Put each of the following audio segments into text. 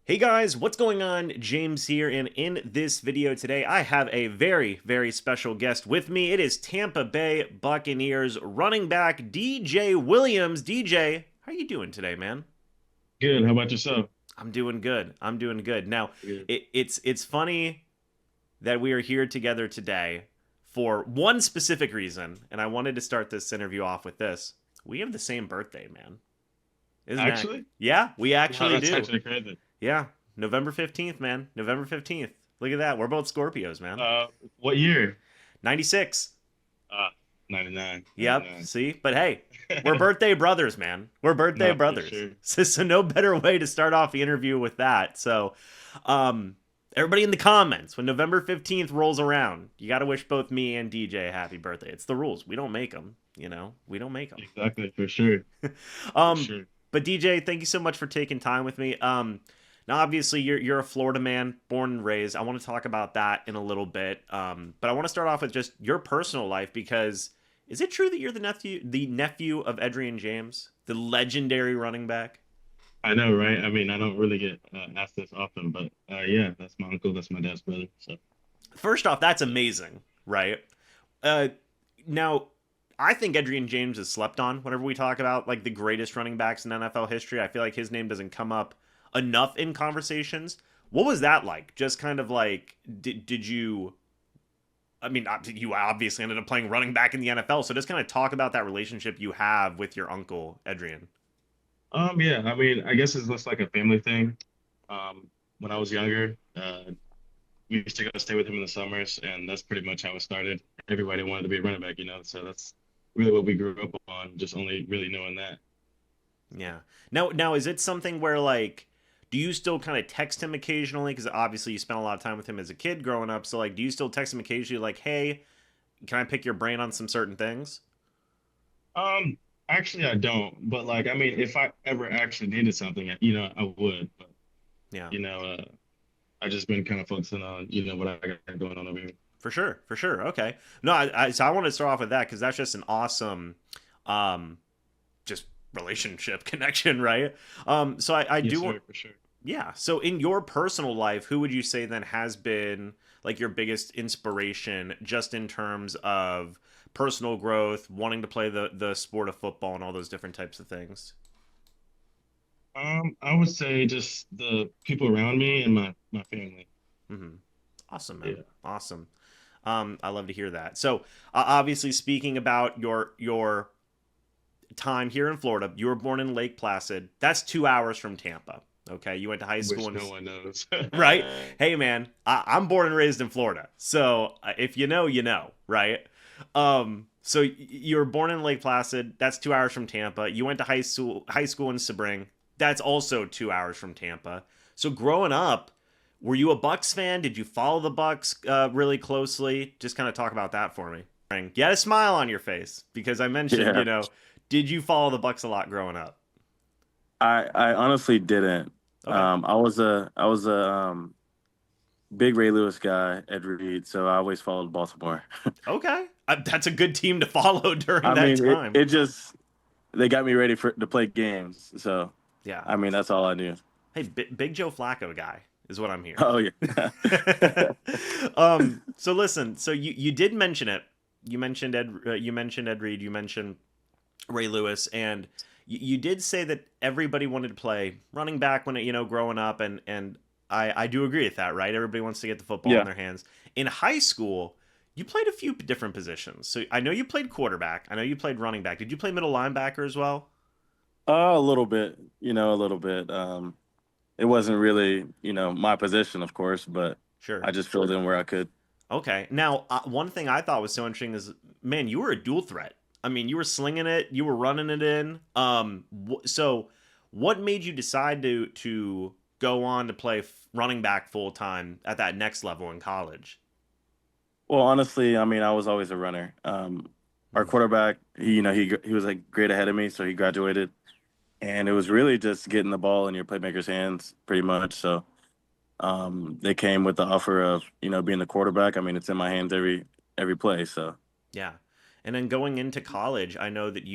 Hey guys, what's going on? James here, and in this video today, I have a very, very special guest with me. It is Tampa Bay Buccaneers running back DJ Williams. DJ, how are you doing today, man? Good. How about yourself? I'm doing good. I'm doing good. Now, Good. it's funny that we are here together today for one specific reason, and I wanted to start this interview off with this. We have the same birthday, man. Isn't that? Actually? Yeah, we Wow, actually that's do. actually crazy. Yeah, November 15th, man. November 15th. Look at that. We're both Scorpios, man. Uh, what year? 96. Uh, 99. Yep. 99. See? But hey, we're birthday brothers, man. We're birthday No, for brothers. sure. So no better way to start off the interview with that. So, everybody in the comments, when November 15th rolls around, you got to wish both me and DJ a happy birthday. It's the rules. We don't make them, We don't make them. Exactly, for sure. For Um, sure. but DJ, thank you so much for taking time with me. Now obviously you're a Florida man, born and raised. I want to talk about that in a little bit. But I want to start off with just your personal life because is it true that you're the nephew of Edrian James, the legendary running back? I know, right? I mean, I don't really get asked this often, but yeah, that's my uncle. That's my dad's brother. So, First off, that's amazing, right? Uh, Now I think Edrian James is slept on whenever we talk about like the greatest running backs in NFL history. I feel like his name doesn't come up enough in conversations. What was that like? Just kind of like, did you? I mean, you obviously ended up playing running back in the NFL, so just kind of talk about that relationship you have with your uncle Edrian. yeah, I mean, I guess it's just like a family thing. When I was younger, we used to go stay with him in the summers, and that's pretty much how it started. Everybody wanted to be a running back, so that's really what we grew up on, just only really knowing that. Yeah. Now, is it something where like, do you still kind of text him occasionally? Because obviously you spent a lot of time with him as a kid growing up. So like, do you still text him occasionally, like, hey, can I pick your brain on some certain things? Um, Actually, I don't. But like, I mean, if I ever actually needed something, I would. But Yeah. you know, uh, I just been kind of focusing on, what I got going on over here. For sure, for sure. Okay. No, so I want to start off with that because that's just an awesome, um, just relationship connection, right? So I Yes, do want, sir, for sure. yeah. So in your personal life, who would you say then has been like your biggest inspiration, just in terms of personal growth, wanting to play the sport of football, and all those different types of things? I would say just the people around me and my family. Hmm. Awesome, man. Yeah. Awesome. I love to hear that. So, obviously, speaking about your time here in Florida. You were born in Lake Placid. That's 2 hours from Tampa. Okay, you went to high school Which in no one knows. right. Hey, man, I'm born and raised in Florida, so if you know, you know, right? So you were born in Lake Placid. That's 2 hours from Tampa. You went to high school in Sebring. That's also 2 hours from Tampa. So growing up, were you a Bucs fan? Did you follow the Bucs really closely? Just kind of talk about that for me. You had a smile on your face because I mentioned, Yeah, did you follow the Bucs a lot growing up? I honestly didn't. Okay. I was a big Ray Lewis guy, Ed Reed, so I always followed Baltimore. Okay. That's a good team to follow during I that mean, it time. it just they got me ready for to play games. So Yeah. I mean, that's all I knew. Hey, Big Joe Flacco guy is what I'm hearing. Oh yeah, So listen, so you did mention it. You mentioned Ed Reed, you mentioned Ray Lewis, and you did say that everybody wanted to play running back when growing up, and I do agree with that, right? Everybody wants to get the football in yeah. their hands. In high school, you played a few different positions. So I know you played quarterback. I know you played running back. Did you play middle linebacker as well? A little bit, a little bit. It wasn't really, my position, of course, but Sure. I just filled in where I could. Okay. Now, one thing I thought was so interesting is, man, you were a dual threat. I mean, you were slinging it, you were running it in. So what made you decide to go on to play running back full time at that next level in college? Well, honestly, I mean, I was always a runner. Our Hmm. quarterback, he was like grade ahead of me, so he graduated. And it was really just getting the ball in your playmaker's hands, pretty much. So they came with the offer of being the quarterback. I mean, it's in my hands every play. So Yeah. And then going into college, I know that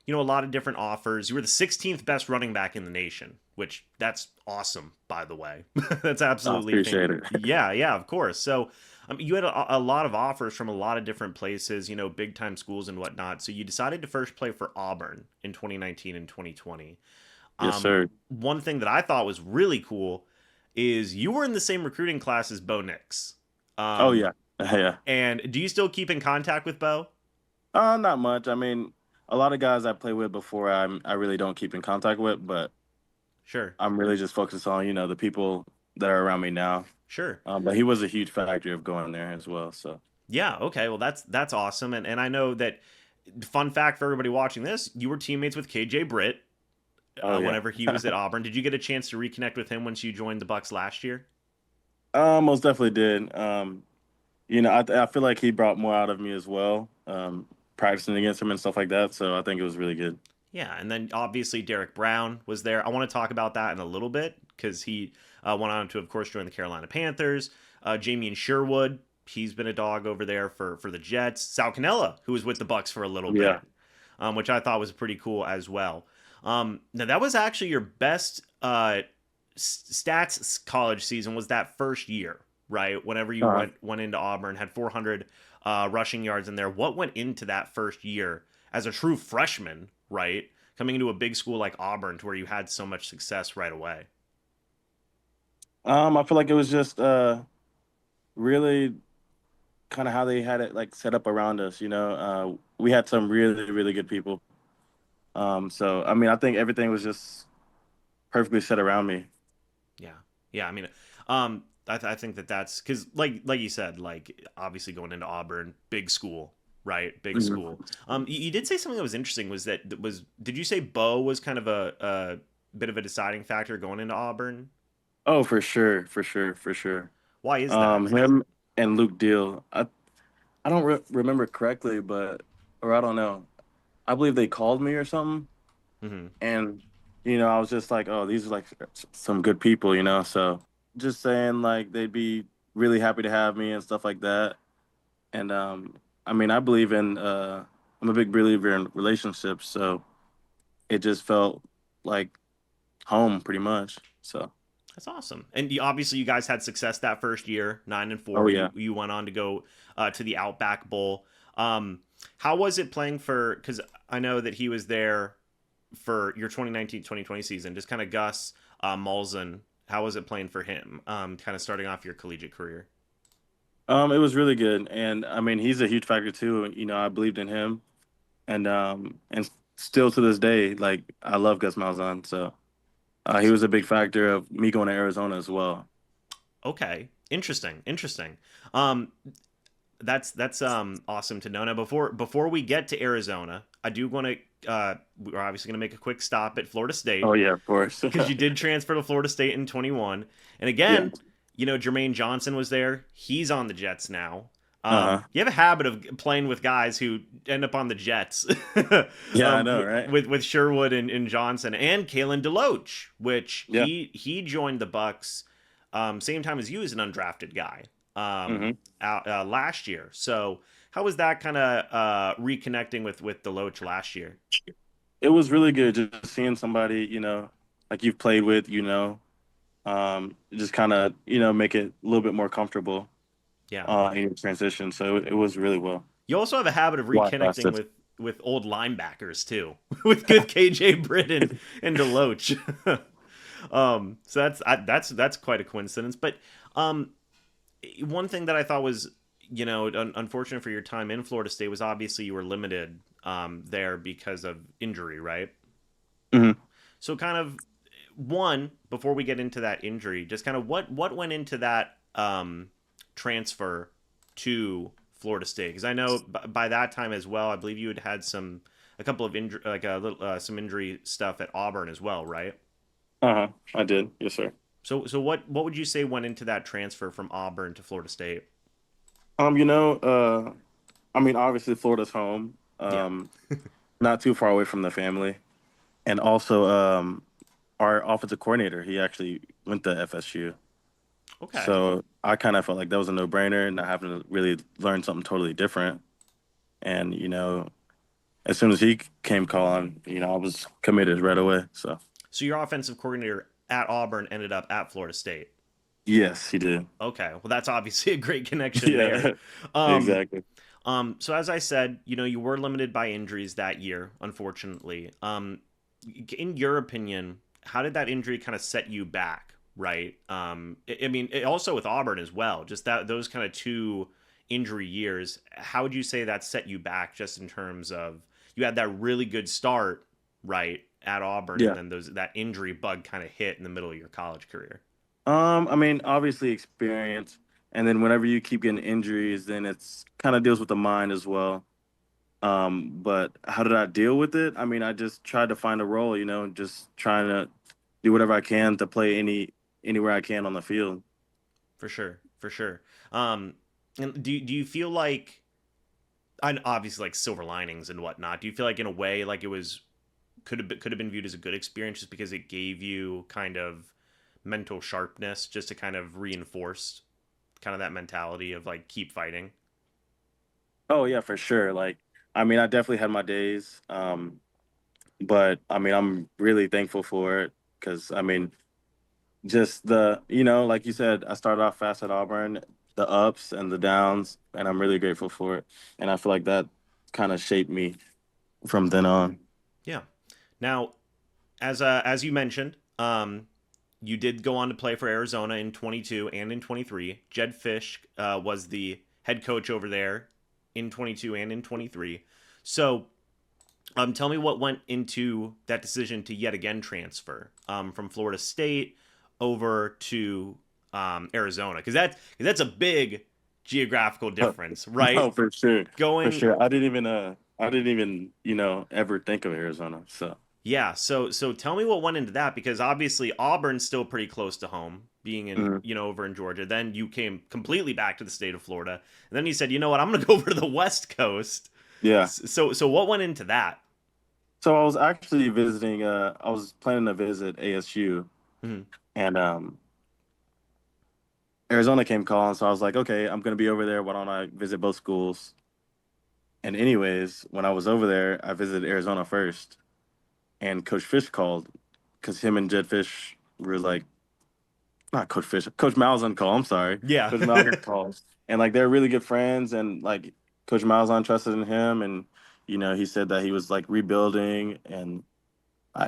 a lot of different offers. You were the 16th best running back in the nation, which that's awesome, by the way. That's I absolutely appreciate it. yeah, yeah, of course. So you had a lot of offers from a lot of different places, big time schools and whatnot. So you decided to first play for Auburn in 2019 and 2020. Yes, sir. One thing that I thought was really cool is you were in the same recruiting class as Bo Nix. Oh Um, yeah, yeah. and do you still keep in contact with Bo? Not much. I mean, a lot of guys I play with before I really don't keep in contact with, but Sure, I'm really just focused on the people that are around me now. sure. But he was a huge factor of going there as well. So Yeah, okay. Well, that's awesome. And I know that fun fact for everybody watching this, you were teammates with KJ Britt oh yeah, whenever he was at Auburn. Did you get a chance to reconnect with him once you joined the Bucs last year? most definitely did. I feel like he brought more out of me as well. Practicing against him and stuff like that. So I think it was really good. Yeah, and then obviously Derek Brown was there. I want to talk about that in a little bit because he went on to, of course, join the Carolina Panthers. Jamie and Sherwood, he's been a dog over there for the Jets. Sal Cannella, who was with the Bucs for a little bit, Yeah. which I thought was pretty cool as well. Now that was actually your best stats college season was that first year, right? Whenever you Uh, went into Auburn, had 400 rushing yards in there. What went into that first year as a true freshman, right? Coming into a big school like Auburn, to where you had so much success right away. I feel like it was just really kind of how they had it like set up around us. We had some really really good people. So I mean, I think everything was just perfectly set around me. Yeah, yeah. I mean, I think that's because, like you said, like obviously going into Auburn, big school, right? Big Mhm. school. You did say something that was interesting. Did you say Bo was kind of a bit of a deciding factor going into Auburn? Oh, for sure, for sure, for sure. Why is that? Him and Luke Deal. I don't remember correctly, but or I don't know. I believe they called me or something, Hmm. and I was just like, oh, these are like some good people. So just saying like they'd be really happy to have me and stuff like that. And I mean, I believe in I'm a big believer in relationships, so it just felt like home pretty much. So, That's awesome. And obviously, you guys had success that first year, 9-4. oh You yeah. you went on to go to the Outback Bowl. How was it playing for? Because I know that he was there for your 2019-2020 season. Just kind of Gus Malzahn. How was it playing for him? Kind of starting off your collegiate career. It was really good, and I mean, he's a huge factor too. I believed in him, and still to this day, like I love Gus Malzahn. So he was a big factor of me going to Arizona as well. Okay, interesting, interesting. Um, that's awesome to know. Now, before we get to Arizona, I do want to. We're obviously going to make a quick stop at Florida Oh State yeah, of course. because you did transfer to Florida State in 21. And Yeah. again, Jermaine Johnson was there. He's on the Jets now. Uh-huh. You have a habit of playing with guys who end up on the Jets, Yeah, I know, right? with Sherwood and Johnson and Kalen DeLoach, which Yeah. he joined the Bucs same time as you as an undrafted guy Hmm. last year. So how was that kind of reconnecting with DeLoach last year? It was really good just seeing somebody, like you've played with, just kind of, make it a little bit more comfortable Yeah. in your transition. So it was really well. You also have a habit of Why reconnecting lasted. with old linebackers too, with good KJ Britton and Deloach. So that's quite a coincidence. But um, one thing that I thought was unfortunate for your time in Florida State was obviously you were limited there because of injury, right? Hmm. So kind of one before we get into that injury, just kind of what went into that transfer to Florida State? Because I know by that time as well, I believe you had some a couple of injury like a little some injury stuff at Auburn as well, right? Uh-huh. I did. Yes, sir. So what would you say went into that transfer from Auburn to Florida State? Um, you know, uh, I mean, obviously Florida's home, Yeah. not too far away from the family, and also our offensive coordinator, he actually went to FSU, Okay. so I kind of felt like that was a no-brainer, not having to really learn something totally different, and as soon as he came calling, I was committed right away. So So your offensive coordinator at Auburn ended up at Florida State. yes, he did. Okay, well that's obviously a great connection there. Yeah, Um, exactly. so as I said, you were limited by injuries that year, unfortunately. In your opinion, how did that injury kind of set you back? Right. I mean, also with Auburn as well. Just that those kind of two injury years. How would you say that set you back, just in terms of you had that really good start, right, at Auburn, and Yeah. then that injury bug kind of hit in the middle of your college career. I mean, obviously experience, and then whenever you keep getting injuries, then it's kind of deals with the mind as well. But how did I deal with it? I mean, I just tried to find a role, just trying to do whatever I can to play anywhere I can on the field. For sure, for sure. Um, and do you feel like, and obviously like silver linings and whatnot? Do you feel like in a way like it was could have been viewed as a good experience just because it gave you kind of mental sharpness, just to kind of reinforce kind of that mentality of like keep fighting? Oh yeah, for sure. Like, I mean, I definitely had my days, but I mean, I'm really thankful for it because I mean, just like you said, I started off fast at Auburn, the ups and the downs, and I'm really grateful for it. And I feel like that kind of shaped me from then on. Yeah. Now, as you mentioned, you did go on to play for Arizona in 22 and in 23. Jed Fish was the head coach over there in 22 and in 23. So, tell me what went into that decision to yet again transfer from Florida State over to Arizona, because that's a big geographical difference, right? No, for sure, for Going sure. I didn't even, ever think of Arizona. So Yeah, so tell me what went into that, because obviously Auburn's still pretty close to home, being in mhm. over in Georgia. Then you came completely back to the state of Florida, and then you said, you know what, I'm gonna go over to the West Coast. Yeah. So what went into that? So I was actually visiting. I was planning to visit ASU, Mhm. and Arizona came calling. So I was like, okay, I'm gonna be over there. Why don't I visit both schools? And anyways, when I was over there, I visited Arizona first, and Coach Fish called because him and Jed Fish were like, not Coach Fish, Coach Malzahn called. I'm sorry, Yeah. Coach Malzahn called, and like they're really good friends, and like Coach Malzahn trusted in him, and he said that he was like rebuilding, and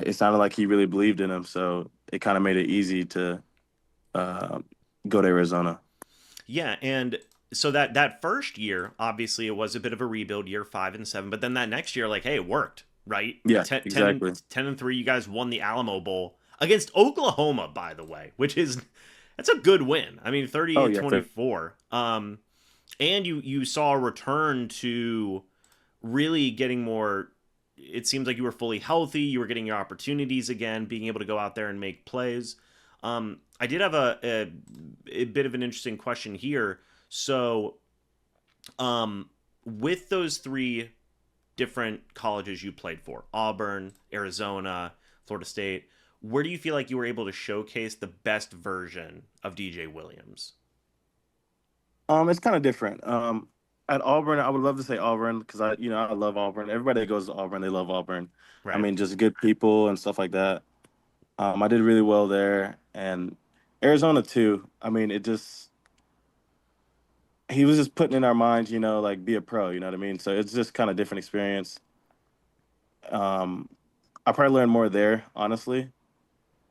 it sounded like he really believed in him, so it kind of made it easy to uh, go to Arizona. Yeah, and so that first year, obviously, it was a bit of a rebuild, year 5 and 7. But then that next year, like, hey, it worked, right? Yeah, 10 exactly. 10 and 3, you guys won the Alamo Bowl against Oklahoma, by the way, which is that's a good win. I mean, Oh 38 yeah, twenty four. And you saw a return to really getting more. It seems like you were fully healthy. You were getting your opportunities again, being able to go out there and make plays. I did have a bit of an interesting question here. So, with those three different colleges you played for, Auburn, Arizona, Florida State, where do you feel like you were able to showcase the best version of DJ Williams? it's kind of different. At Auburn, I would love to say Auburn because I love Auburn. Everybody that goes to Auburn, they love Auburn. I Right. mean, just good people and stuff like that. I did really well there, and Arizona too. I mean, it just he was just putting in our minds, like be a pro. You know what I mean? So it's just kind of different experience. Um, I probably learned more there, honestly.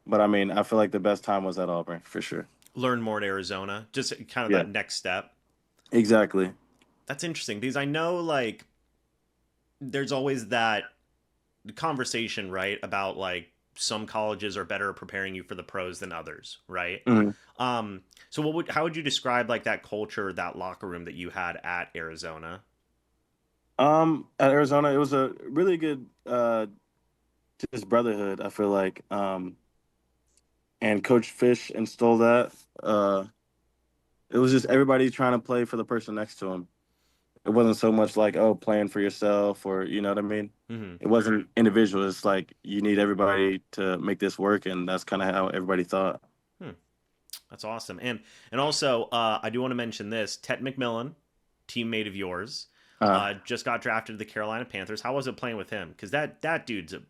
But I mean, I feel like the best time was at Auburn for sure. Learn more at Arizona, just kind of Yeah, that next step. exactly. That's interesting because I know like there's always that conversation, right, about like some colleges are better at preparing you for the pros than others, right? Mhm. So how would you describe like that culture, that locker room that you had at Arizona? At Arizona, it was a really good just brotherhood, I feel like. And Coach Fish instilled that. It was just everybody trying to play for the person next to him. It wasn't so much like, oh, playing for yourself or you know what I mean? Hmm. It wasn't individual. It's like you need everybody to make this work, and that's kind of how everybody thought. Hmm. That's awesome. And also, I do want to mention this: Ted McMillan, teammate of yours. Just got drafted to the Carolina Panthers. How was it playing with him? Because that dude's a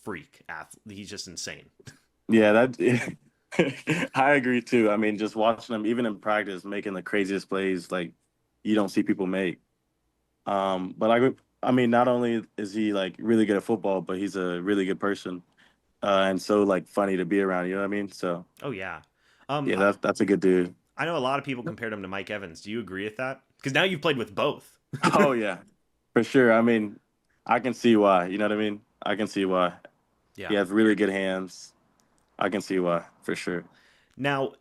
freak athlete. He's just insane. Yeah, that I agree too. I mean, just watching him, even in practice, making the craziest plays like you don't see people make. But I mean, not only is he like really good at football, but he's a really good person, and so like funny to be around. You know what I mean? So Oh yeah. yeah, I, that's a good dude. I know a lot of people compared him to Mike Evans. Do you agree with that? Because now you've played with both. Oh yeah, for sure. I mean, I can see why. You know what I mean? I can see why. He Yeah. has really good hands. I can see why for sure. Now,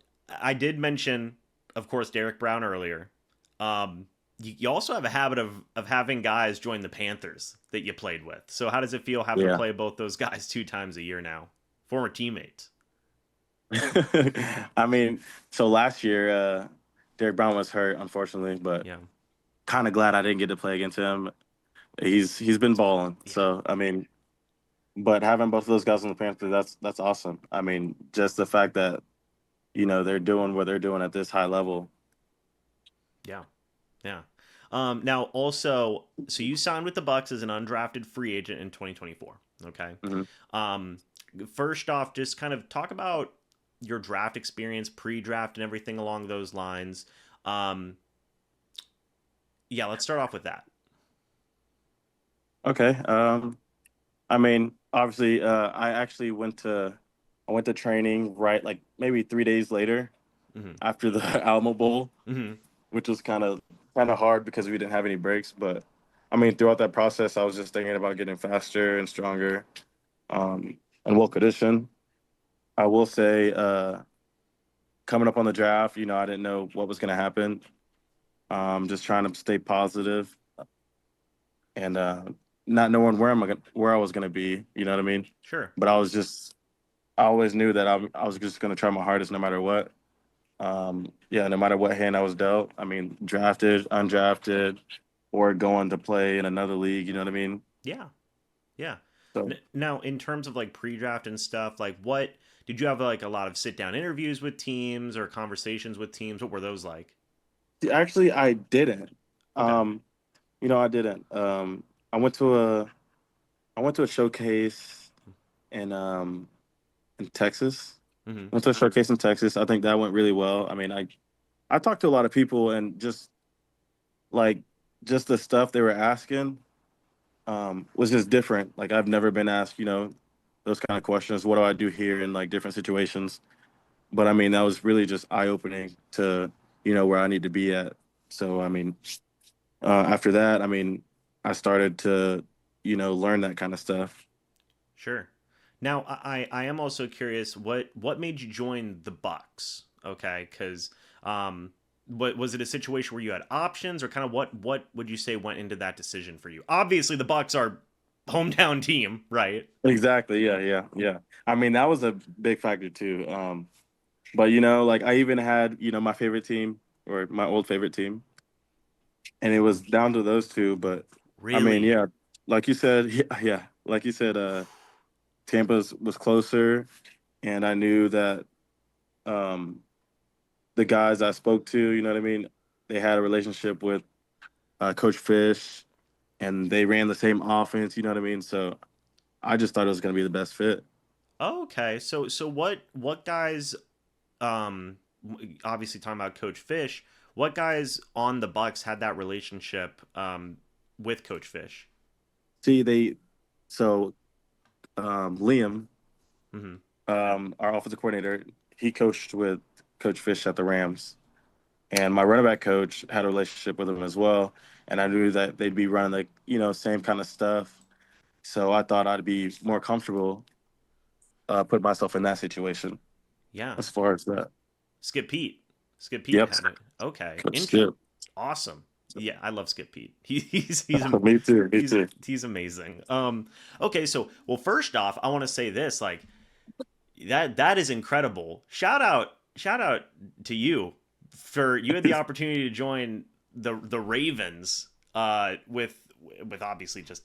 I did mention, of course, Derek Brown earlier. You also have a habit of having guys join the Panthers that you played with. So how does it feel having to Yeah. play both those guys 2 times a year now? Former teammates. I mean, so last year, Derek Brown was hurt, unfortunately, but Yeah. kind of glad I didn't get to play against him. He's been balling. Yeah. So I mean, but having both of those guys on the Panthers, that's awesome. I mean, just the fact that they're doing what they're doing at this high level. Yeah. Yeah. Now also, so you signed with the Bucs as an undrafted free agent in 2024. Okay. Hmm. Um, First off, just kind of talk about your draft experience, pre-draft, and everything along those lines. Um, yeah, let's start off with that. Okay. I mean, obviously, I went to training right like maybe 3 days later Hmm. after the Alamo Bowl, Hmm. which was kind of hard because we didn't have any breaks. But I mean, throughout that process, I was just thinking about getting faster and stronger, and well conditioned. I will say, coming up on the draft, I didn't know what was going to happen. Just trying to stay positive and not knowing where I was going to be. You know what I mean? Sure. But I always knew that I was just going to try my hardest no matter what. Yeah, no matter what hand I was dealt. I mean, drafted, undrafted, or going to play in another league. You know what I mean? Yeah. Yeah. So Now, in terms of like pre-draft and stuff, like what did you have like a lot of sit-down interviews with teams or conversations with teams? What were those like? actually, I didn't. Okay. Um, I didn't. I went to a showcase in Texas. Hmm. Went to a showcase in Texas. I think that went really well. I mean, I talked to a lot of people and like just the stuff they were asking was just different. Like I've never been asked, those kind of questions. What do I do here in like different situations? But I mean, that was really just eye opening to where I need to be at. So I mean, after that, I mean, I started to learn that kind of stuff. Sure. Now, I am also curious what made you join the Bucks? Okay, because what was it a situation where you had options, or kind of what would you say went into that decision for you? Obviously, the Bucks are hometown team, right? Exactly. Yeah. Yeah. Yeah. I mean, that was a big factor too. But like I even had my favorite team or my old favorite team, and it was down to those two. But I mean, Really? yeah, like you said, yeah, like you said, Tampa's was closer, and I knew that um, the guys I spoke to, you know what I mean, they had a relationship with Coach Fish, and they ran the same offense. You know what I mean? So I just thought it was going to be the best fit. Okay. So what guys obviously talking about Coach Fish, what guys on the Bucks had that relationship with Coach Fish? See, so Liam, Hmm. our offensive coordinator, he coached with Coach Fish at the Rams. And my running back coach had a relationship with him as well. And I knew that they'd be running the, same kind of stuff. So I thought I'd be more comfortable put myself in that situation Yeah. as far as that. Skip Pete. Skip Pete Yep. had it. Okay. Coach Skip. Awesome. Yeah, I love Skip Pete. He's Me too. Me he's too. he's amazing. Okay, so well first off, I want to say this like that is incredible. Shout out to you for you had the opportunity to join the Ravens with obviously just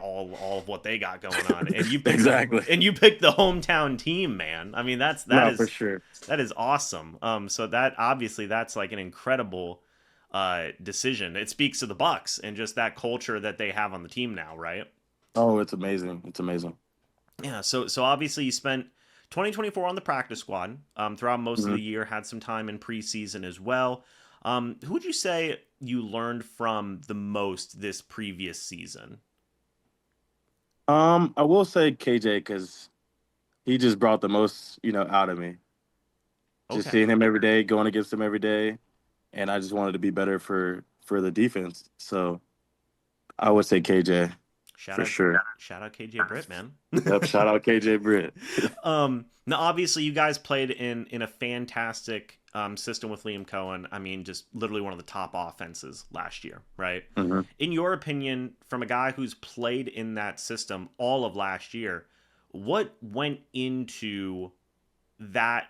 all of what they got going on and you picked Exactly. the hometown team, man. I mean No, for sure. that is awesome. So that obviously that's like an incredible decision. It speaks to the Bucs and just that culture that they have on the team now, right? Oh, it's amazing. It's amazing. Yeah. So obviously you spent 2024 on the practice squad throughout most of Mhm. the year. Had some time in preseason as well. Who would you say you learned from the most this previous season? I will say KJ because he just brought the most, out of me. Just Okay. seeing him every day, going against him every day, and I just wanted to be better for the defense. So I would say KJ Shout for out, sure. shout out KJ Britt, man. Yep. Shout out KJ Britt. Now obviously you guys played in a fantastic system with Liam Cohen. I mean, just literally one of the top offenses last year, right? hmm In your opinion, from a guy who's played in that system all of last year, what went into that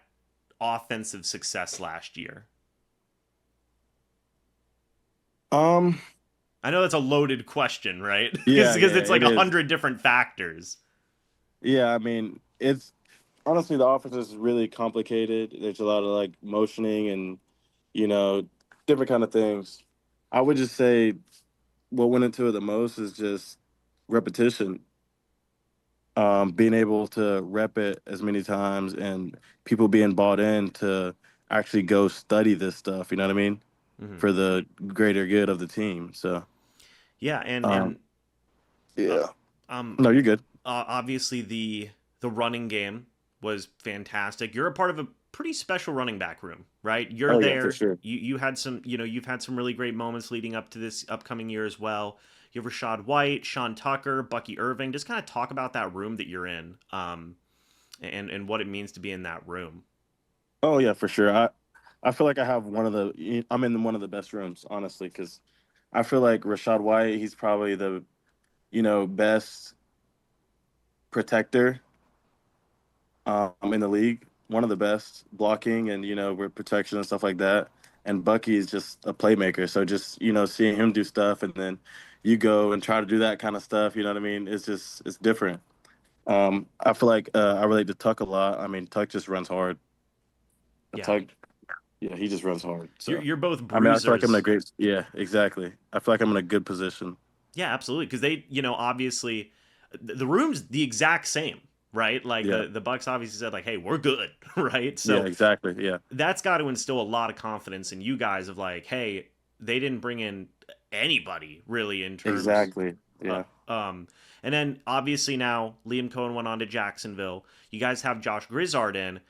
offensive success last year? Um. I know that's a loaded question, right? Yeah. Because Yeah. it's like It a is. hundred different factors. Yeah. I mean, it's honestly the offense is really complicated. There's a lot of like motioning and you know different kind of things. I would just say what went into it the most is just repetition. Being able to rep it as many times and people being bought in to actually go study this stuff. You know what I mean? Hmm. For the greater good of the team. So, Yeah, and um, uh, yeah. um, No, you're good. obviously the running game was fantastic. You're a part of a pretty special running back room, right? You're Oh yeah, for there. sure. You had some, you've had some really great moments leading up to this upcoming year as well. You have Rashad White, Sean Tucker, Bucky Irving. Just kind of talk about that room that you're in, and what it means to be in that room. Oh yeah, for sure. I feel like I have I'm in one of the best rooms, honestly, because I feel like Rashad White, he's probably the best protector in the league, one of the best blocking and with protection and stuff like that. And Bucky is just a playmaker, so just seeing him do stuff, and then you go and try to do that kind of stuff. You know what I mean? It's different. I feel like I relate to Tuck a lot. I mean, Tuck just runs hard. Yeah, Tuck, yeah, he just runs hard. you're So you're both I mean, I feel like I'm in a bruisers. great. Yeah, exactly. I feel like I'm in a good position. Yeah, absolutely. Because they, obviously, the room's the exact same, right? Like Yeah, the Bucks obviously said, like, "Hey, we're good," right? yeah, So exactly. Yeah, that's got to instill a lot of confidence in you guys of like, hey, they didn't bring in anybody really in terms. exactly. Uh, Yeah. um, and then obviously now Liam Cohen went on to Jacksonville. You guys have Josh Grizzard in.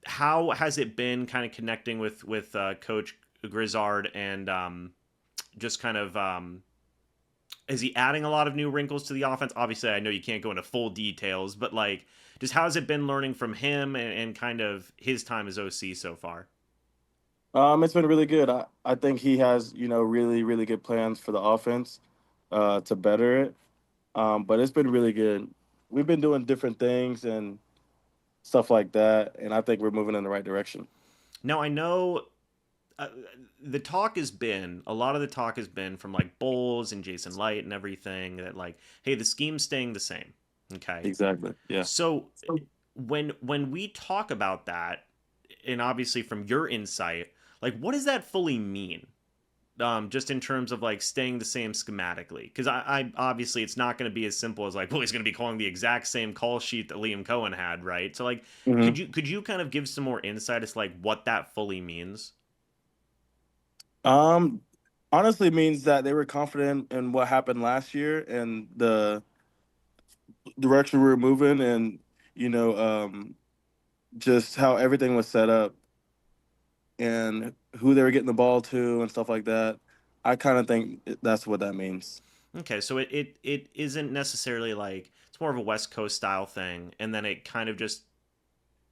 How has it been kind of connecting with Coach Grizzard and just kind of is he adding a lot of new wrinkles to the offense? Obviously, I know you can't go into full details, but like, just how's it been learning from him and kind of his time as OC so far? It's been really good. I think he has, really, really good plans for the offense, to better it. But it's been really good. We've been doing different things and stuff like that, and I think we're moving in the right direction. Now I know uh, the talk has been a lot of the talk has been from like Bowles and Jason Light and everything that like, hey, the scheme's staying the same. Okay, Exactly. Yeah. so when we talk about that, and obviously from your insight, like what does that fully mean? Just in terms of like staying the same schematically, because I obviously it's not going to be as simple as like, well, he's going to be calling the exact same call sheet that Liam Cohen had, right? So like, hmm could you kind of give some more insight as to like what that fully means? Um, Honestly, means that they were confident in what happened last year and the direction we were moving, and you know, um, just how everything was set up and who they were getting the ball to and stuff like that. I kind of think that's what that means. Okay, so it isn't necessarily like it's more of a West Coast style thing, and then it kind of just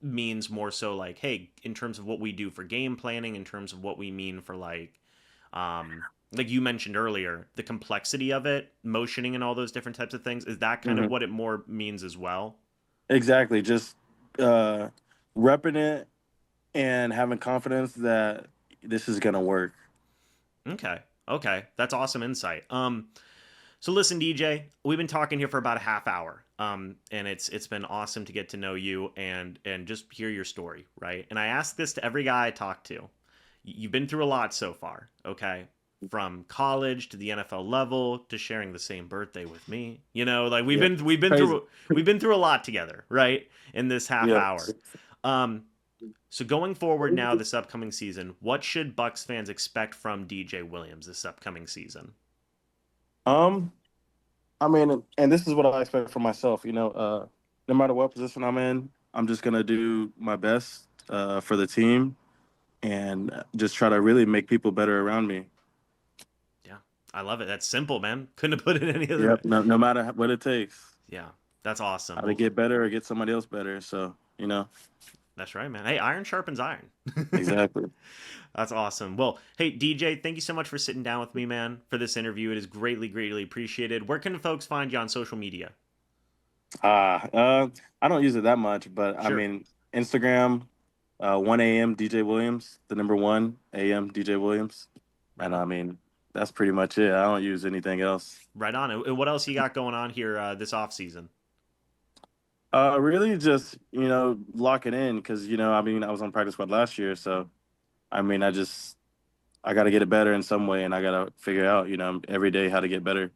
means more so like, hey, in terms of what we do for game planning, in terms of what we mean for like you mentioned earlier, the complexity of it, motioning and all those different types of things, is that kind of hmm what it more means as well? Exactly. Just uh, repping it and having confidence that this is gonna work. Okay. Okay. That's awesome insight. So listen, DJ, we've been talking here for about a half hour. And it's been awesome to get to know you and just hear your story, right? And I ask this to every guy I talk to. you've been through a lot so far, okay? From college to the NFL level to sharing the same birthday with me. You know, like Yeah, crazy. we've been through a lot together, right? In this half Yeah. hour. Um so going forward now this upcoming season, what should Bucks fans expect from DJ Williams this upcoming season? Um, I mean, and this is what I expect from myself. No matter what position I'm in, I'm just gonna do my best for the team and just try to really make people better around me. Yeah. I love it. That's simple, man. Couldn't have put it any other way. Yep. No matter what it takes, Yeah. That's awesome. either Well, get better or get somebody else better. So that's right, man. Hey, iron sharpens iron. exactly. That's awesome. Well, hey, DJ, thank you so much for sitting down with me, man, for this interview. It is greatly, greatly appreciated. Where can folks find you on social media? I don't use it that much, but I Sure. mean, Instagram, 1 a.m. DJ Williams, the number 1 a.m. DJ Williams. Right And on. I mean, that's pretty much it. I don't use anything else. Right on. And what else you got going on here this off season? Really just, lock it in because, I mean, I was on practice squad last year. So, I mean, I got to get it better in some way and I got to figure out, every day how to get better.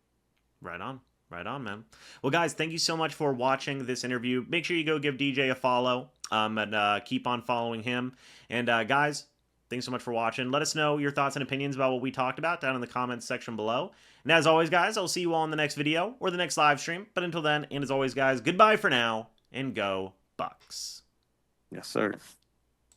Right on. Right on, man. Well, guys, thank you so much for watching this interview. Make sure you go give DJ a follow and keep on following him. And guys, thanks so much for watching. Let us know your thoughts and opinions about what we talked about down in the comments section below. And as always, guys, I'll see you all in the next video or the next live stream. But until then, and as always, guys, goodbye for now and go Bucks. Yes, sir.